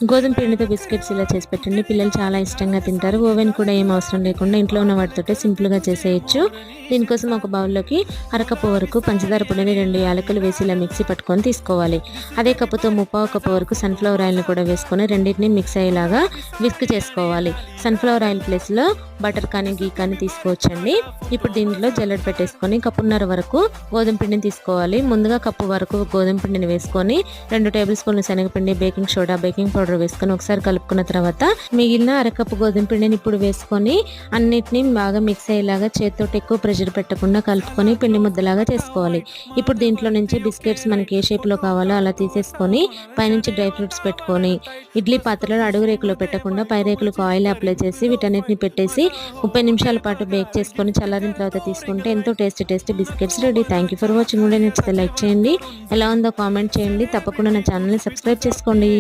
గోధుమ పిండితో బిస్కెట్స్ ఇలా చేసి పెట్టండి. పిల్లలు చాలా ఇష్టంగా తింటారు. ఓవెన్ కూడా ఏం అవసరం లేకుండా ఇంట్లో ఉన్న వాటితోటే సింపుల్గా చేసేయచ్చు. దీనికోసం ఒక బౌల్లోకి అరకప్పు వరకు పంచదార పొడిని 2 యాలకులు వేసి ఇలా మిక్సీ పట్టుకొని తీసుకోవాలి. అదే కప్పుతో 3/4 కప్పు వరకు సన్ఫ్లవర్ ఆయిల్ని కూడా వేసుకొని రెండింటిని మిక్స్ అయ్యేలాగా విస్క్ చేసుకోవాలి. సన్ఫ్లవర్ ఆయిల్ ప్లేస్లో బటర్ కానీ గీ కానీ తీసుకోవచ్చండి. ఇప్పుడు దీంట్లో జల్లెడ పెట్టేసుకొని కప్పున్నర వరకు గోధుమ పిండిని తీసుకోవాలి. ముందుగా కప్పు వరకు గోధుమ పిండిని వేసుకొని 2 టేబుల్ స్పూన్ల శనగపిండి, బేకింగ్ సోడా, బేకింగ్ పౌడర్ వేసుకొని ఒకసారి కలుపుకున్న తర్వాత మిగిలిన అరకప్పు గోధుమ పిండిని ఇప్పుడు వేసుకొని అన్నిటినీ బాగా మిక్స్ అయ్యేలాగా చేతితో ఎక్కువ ప్రెషర్ పెట్టకుండా కలుపుకొని పిండి ముద్దలాగా చేసుకోవాలి. ఇప్పుడు దీంట్లో నుంచి బిస్కెట్స్ మనకి ఏ షేప్లో కావాలో అలా తీసేసుకొని పైనుంచి డ్రై ఫ్రూట్స్ పెట్టుకొని ఇడ్లీ పాత్రలో అడుగు రేకులో పెట్టకుండా పై రేకులకు ఆయిల్ అప్లై చేసి వీటన్నిటిని పెట్టేసి 30 నిమిషాల పాటు బేక్ చేసుకొని చల్లారిన తర్వాత తీసుకుంటే ఎంతో tasty biscuits ready. Thank you for watching. Video నచ్చితే లైక్ చేయండి, ఎలా ఉందో కామెంట్ చేయండి, తప్పకుండా నా ఛానల్ని సబ్స్క్రైబ్ చేసుకోండి.